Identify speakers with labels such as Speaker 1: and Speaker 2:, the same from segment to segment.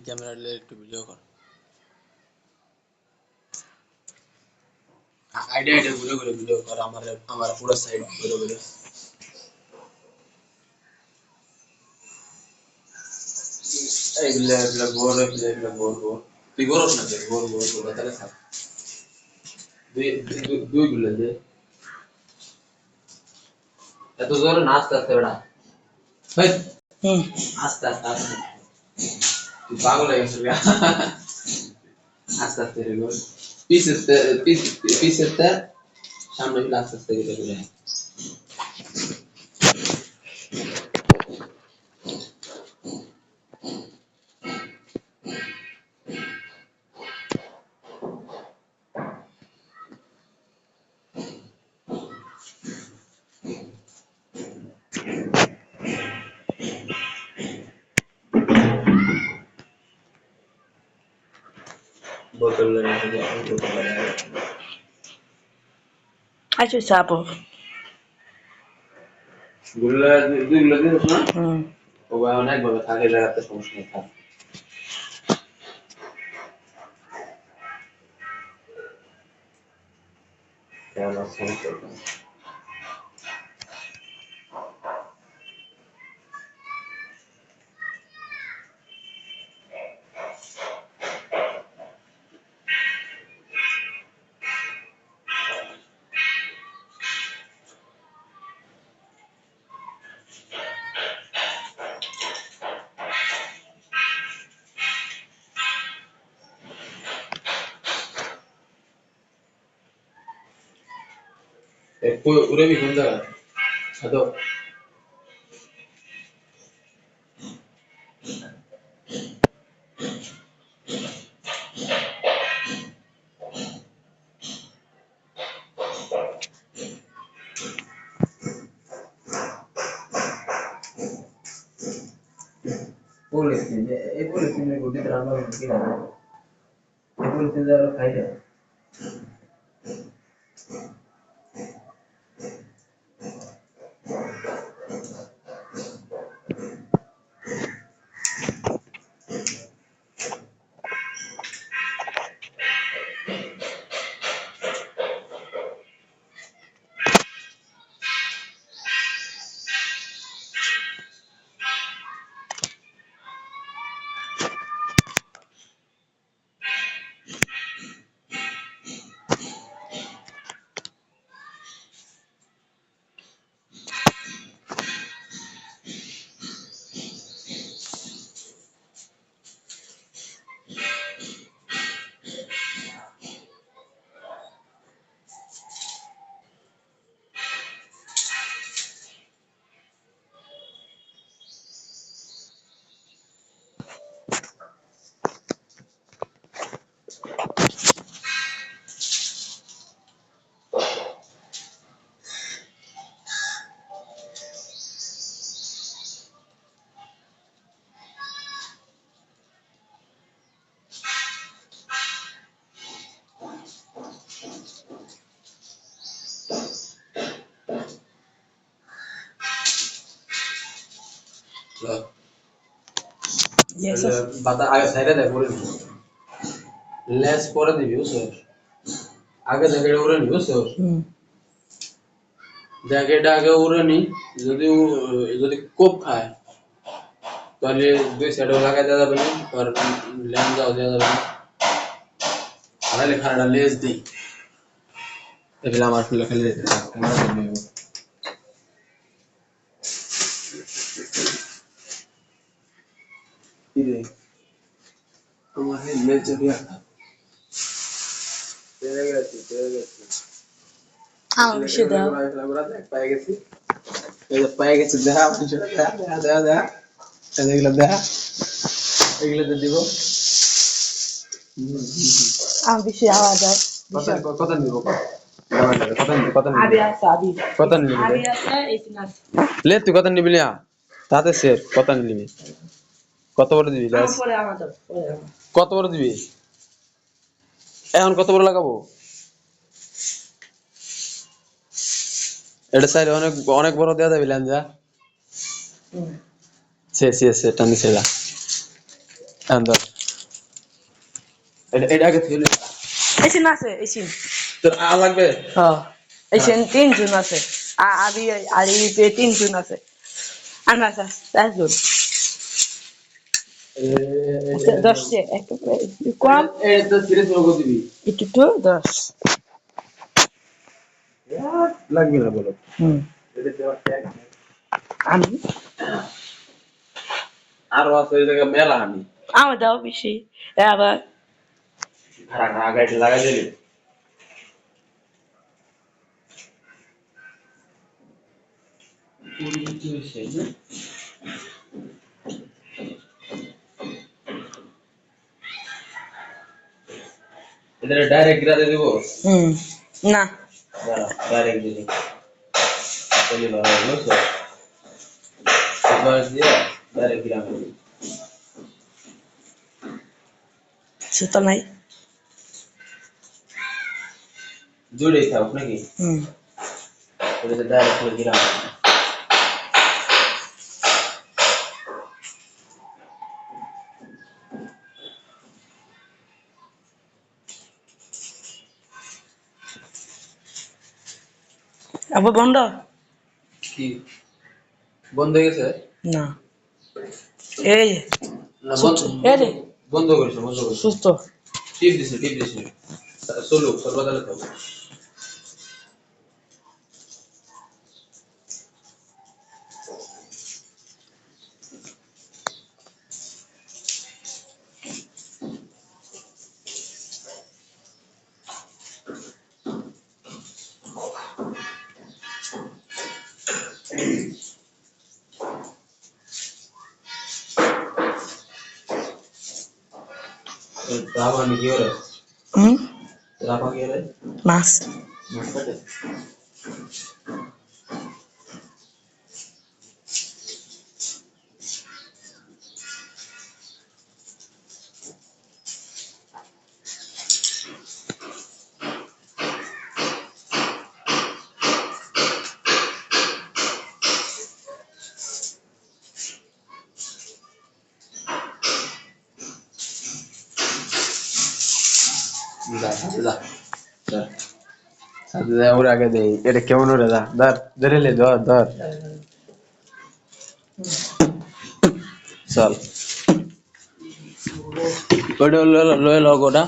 Speaker 1: Camera লে একটু video কর আইডিয়া ঘুরে ঘুরে ভিডিও কর আমার পুরো সাইড ঘুরে ঘুরে এগুলা গোর তুই গোরস না গোর তাহলে থাক দুই গুলো দে এত জোরে নাচতে আসতে বেড়া আস্তে আস্তে আস্তে তুই পাগল হয়ে গেছিস আস্তে আস্তে রে গোর পিছেতে সামনে গেলে আস্তে আস্তে গেলে बोतल लेने के लिए बोतल लगाया
Speaker 2: अच्छा सापो
Speaker 1: गुल्ला गुल्ला दे ना वो अनेक बार थाके लगाते समझने था क्या बात समझ सकता हूँ एक पूरे भी घूम जाएगा अदो पुलिस में गुड्डी तरह का उनकी है पुलिस ने ज़रा खाई है
Speaker 2: Yes.
Speaker 1: बता आगे साइड दे बोले लेस করে দিবি বুঝছো আগে জায়গাটা উড়ে নি বুঝছো জায়গাটা আগে উড়ে নি যদি কোপ খায় তাহলে দুই সাইডে লাগাই দেওয়া যাবে না আর ল্যান্ড যাও দেওয়া যাবে না আরে খাড়া লেজ দি এগুলা আমার ফুলে খেলে দিতে ক্যামেরা করবে ইরে তোমার লেজ দিয়া তেরে গেছে
Speaker 2: বেশি দাও
Speaker 1: পায়ে গেছি এই যে পায়ে গেছে দেখা দেখা এগুলো দেখা এগুলোতে দিব
Speaker 2: বেশি আওয়াজ হয়
Speaker 1: কত নিব কত লে তুই কত নিবি না তাতে স্যার কত নিবি কত বড় দিবি কত বড় দিবি এখন কত বড় লাগাবো এটা সাইড অনেক অনেক বড় দেয়া যাবে ল্যাঞ্জা সে টানি সেলা ধর এটা আগে ছিল
Speaker 2: এসিন আছে এসিন
Speaker 1: তোর লাগবে
Speaker 2: হ্যাঁ এসিন 3 জন আছে আবি আরি পে 3 জন আছে আমরা আছে 4 জন দশে একটু কম
Speaker 1: এটা সিরিয়াস লোক দিবি
Speaker 2: একটু তো 10
Speaker 1: লাগবে না বলো এটা দেওয়া
Speaker 2: আমি
Speaker 1: আরো আছে এই জায়গা মেলা আমি
Speaker 2: আমার দাও বেশি আবার
Speaker 1: খারাপ আগাইতে লাগাই দিলি এটা ডাইরেক্ট গিরা দেব
Speaker 2: না
Speaker 1: ডাইরেক্ট দিলি চলে ভালো বুঝছো এবার দিয়ে ডাইরেক্ট গিরা দিবি
Speaker 2: সেটা নাই
Speaker 1: জুড়ে থাক নাকি এটা ডাইরেক্ট করে গিরা
Speaker 2: আবার বন্ধ
Speaker 1: কি বন্ধ হয়ে গেছে
Speaker 2: না এই
Speaker 1: না বন্ধ
Speaker 2: এই রে
Speaker 1: বন্ধ করেছে
Speaker 2: সুস্থ
Speaker 1: টিপ দিছে চলো সর্বদালে থাকো Trabajo en qué horas? Trabajo qué horas?
Speaker 2: মাছ
Speaker 1: Más tarde. ওর আগে দেই এটা কেমন ওরে ধর ধরে লে ধর চল ওটা লয়ে লগ ওটা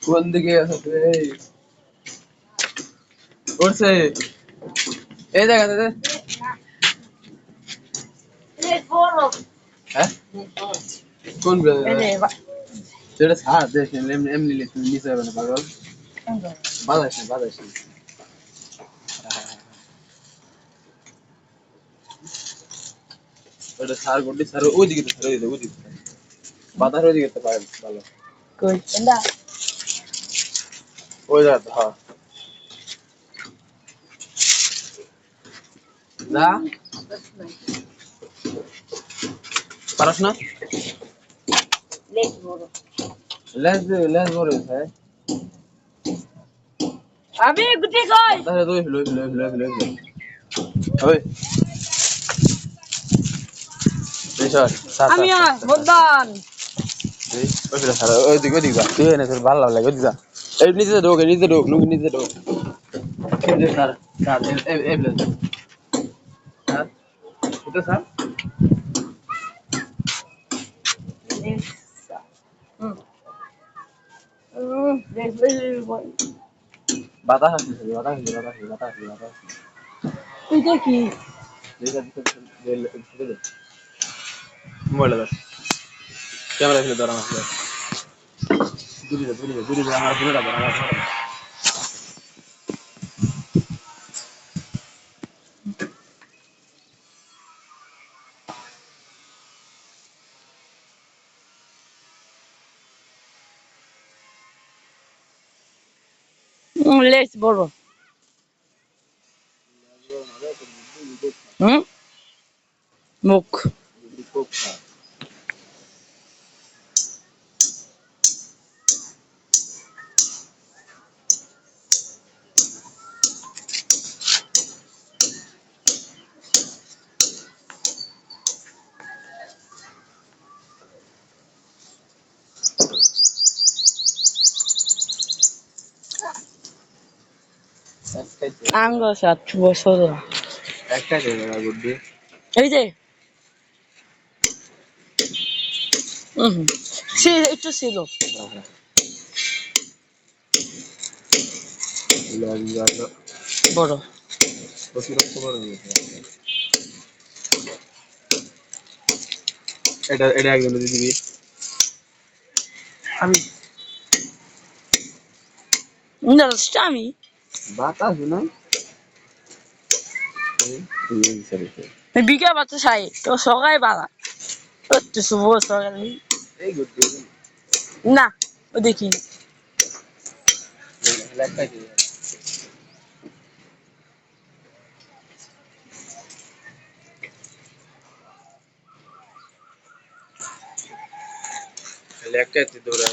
Speaker 1: কোন দিকে আছে এই ওরছে এই জায়গাতে হ্যাঁ কোন সেটা ছাড় দেখ এমনি নিচে যাবে না পাগল বাজাইস ওটা ছাড় করলি ছাড় ওইদিকে তো ছাড় ওইদিকে বাতাস ওইদিকে তো পারে ভালো
Speaker 2: কই এন্ডা
Speaker 1: ওই জায়গা হ্যাঁ যা পারস না লেজ বড় হ্যাঁ
Speaker 2: আমি গুটি কই
Speaker 1: তাহলে তুই লই ওই
Speaker 2: আমি বদন
Speaker 1: এই ওই ফিরে সারা ওই দিকে যা তুই এনে তোর ভালো লাগে ওই দিকে যা এই নিচে ঢোক লুঙ্গি নিচে ঢোক এই স্যার এই প্লেস স্যার এটা স্যার বাতাস আসছে
Speaker 2: এটা কি
Speaker 1: মোবাইল ক্যামেরা ফেলে ধরা আমার দূরে আমার ফোনটা ধরা আমার ফোনটা
Speaker 2: লেস বড় হুম মুখ আঙ্গ 7 বছর
Speaker 1: একটা ক্যামেরা গুড্ডি
Speaker 2: এই যে সে একটু ছিল বড়
Speaker 1: এটা এটা একজন দিবি
Speaker 2: আমি জাস্ট আমি
Speaker 1: বাতাস না
Speaker 2: বিকা বাচ্চা চাই তো সকাই বালা তো শুভ সকালে
Speaker 1: এই গুড্ডি
Speaker 2: না ও দেখি
Speaker 1: লেখা কি লেখা কি দৌড়া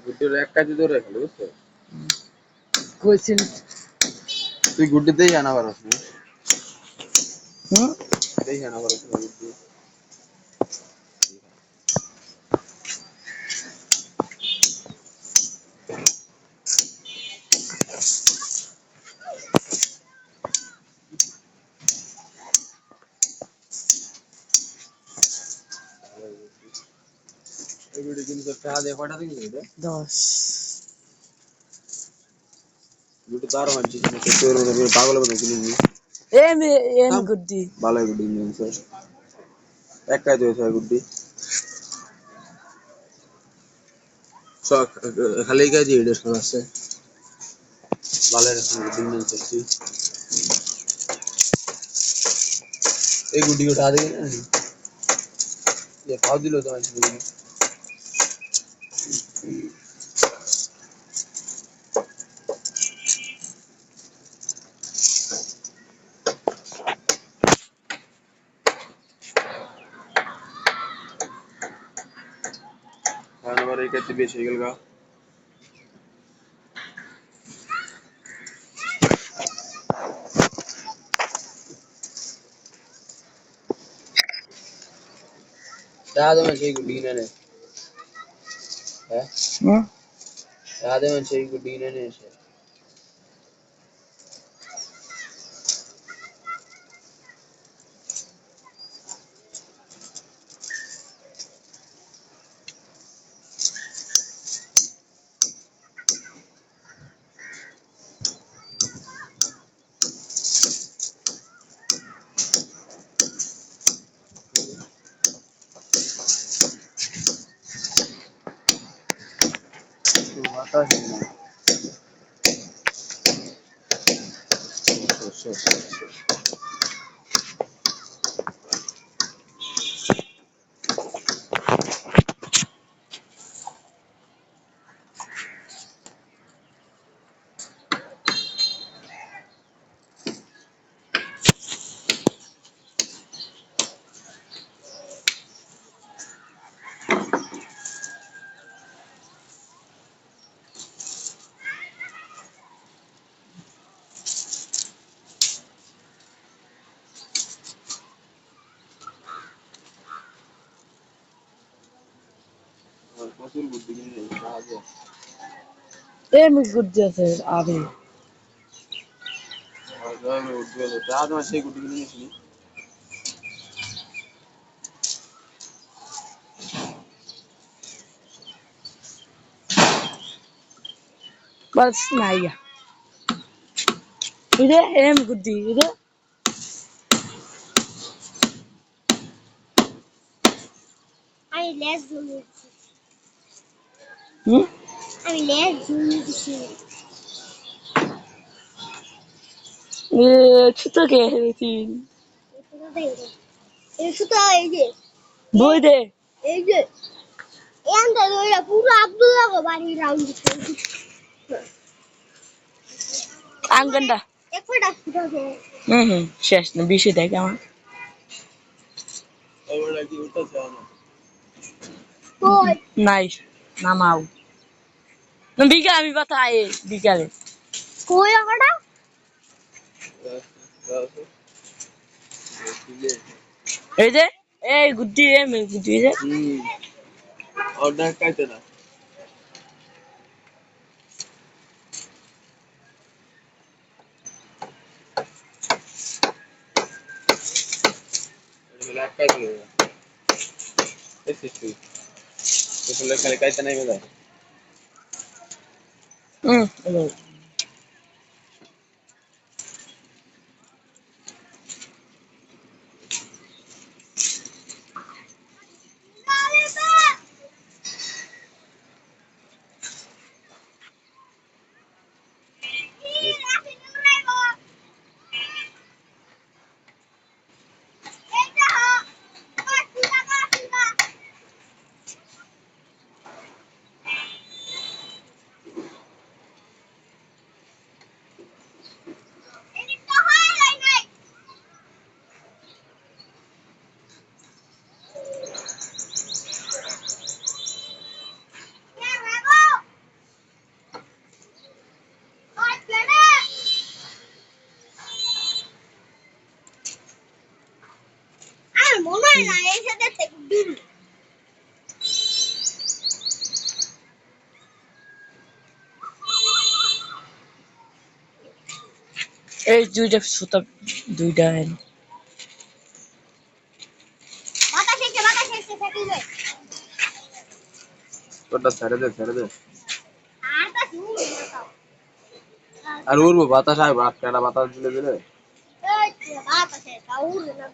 Speaker 1: গুড্ডির এক কাজে দৌড়া খেলো বুঝছো
Speaker 2: কইছিল
Speaker 1: তুই গুড্ডিতেই আনা পারস না
Speaker 2: হুম
Speaker 1: দেখি আনা পারস না গুড্ডি এই গুড্ডি কিন্তু টাকা দিয়ে কয়টা দিবি এটা
Speaker 2: 10
Speaker 1: গুড্ডি তো আরো মানছি তোর পাগলের মতো কিনবি
Speaker 2: এম গুড্ডি
Speaker 1: ভালো গুড্ডি নিয়েছে এক কাজ হয়েছে গুড্ডি সব খালি কাজে এটা শোনা আছে ভালো এরকম গুড্ডি নিয়েছে এই গুড্ডি উঠা দেবে না ये खाओ दिलो तो अच्छी लगी खाने वाले कहते भी शेगल का याद में शेग गुड्डी ने है
Speaker 2: হুম
Speaker 1: याद में शेग गुड्डी ने से तो आता है ना और कसूर गुड्डी ने याद है
Speaker 2: এম গুড্ডি আছে আমি
Speaker 1: और जो में उठ गया तो याद में शेग गुड्डी ने सी
Speaker 2: বাস নাইয়া বুঝে এম গুড্ডি বুঝে
Speaker 3: আমি লেজ জুম
Speaker 2: হুম
Speaker 3: আমি লেজ জুম দিছি
Speaker 2: এ ছোট কে হেরিতিন
Speaker 3: এই শুধু এই যে
Speaker 2: বই দে
Speaker 3: এই যে এন্ডা লইয়া পুরো আব্দুল্লাহ গো বাড়ি রাউন্ড দিছে
Speaker 2: আঙ্গন্ডা
Speaker 3: একটা ফুটা আছে
Speaker 2: শেষ না বেশি দেখ আমার
Speaker 1: ওটা কি উঠতে চাও না
Speaker 3: কই
Speaker 2: নাই নামাও বিকাল আমি বাতায় বিকালে
Speaker 3: কই ওটা
Speaker 2: এই যে এই গুড্ডি এম গুড্ডি যে
Speaker 1: অর্ডার কাইতে না এটা লাগ কাইতে না এসে তুই খালি কাইতে নাই মেলা
Speaker 2: হ্যালো
Speaker 3: আর মনে হয় না এই সাথে দূর
Speaker 2: এই দুইটা সুতা দুইটা
Speaker 3: বাতাস এসে থাকি যায়
Speaker 1: ওটা ছেড়ে দে
Speaker 3: আর তা শুন
Speaker 1: আর উড়বো বাতাস আয় একটা বাতাস দিলে
Speaker 3: এই বাতাস এসে উড়ে না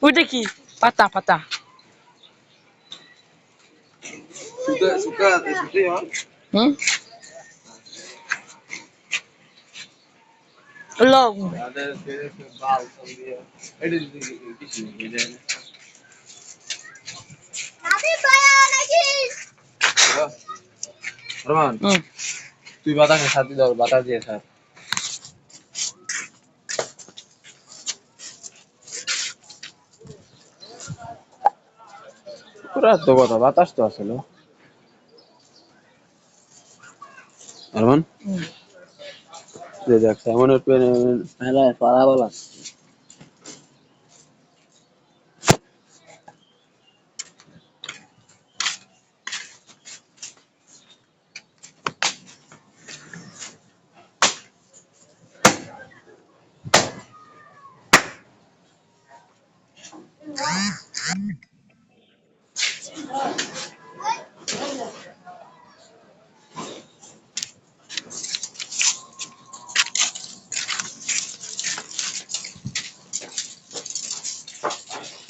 Speaker 2: ওইটা কি পাতা পাতা
Speaker 1: सुका सुते हो
Speaker 2: হুম লং
Speaker 1: आधे तेरे से बाल सब दिए एडी किसी नहीं दे
Speaker 3: আমি দয়া নাকি
Speaker 1: रमान
Speaker 2: হুম
Speaker 1: तू बता के साथ दो बता दिए सर पूरा तो বাতাস তো আসলে রমান যে দেখ সামনের পেলা পালা বলা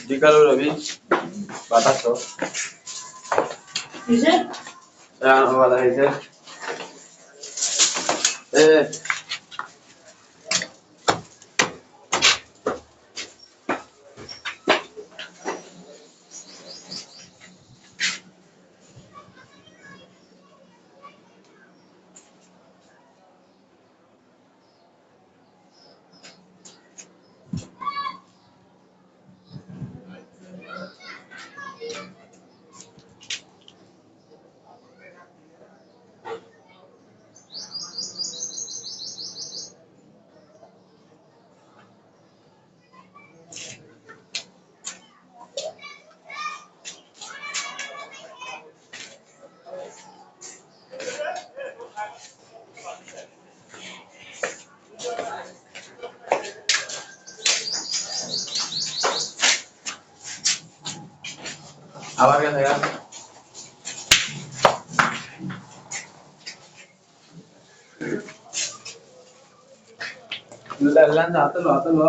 Speaker 1: বিকালো রবি বাতাস তো
Speaker 2: কিসে
Speaker 1: বলা হয়েছে এ আবার গেছে গা হাতে লো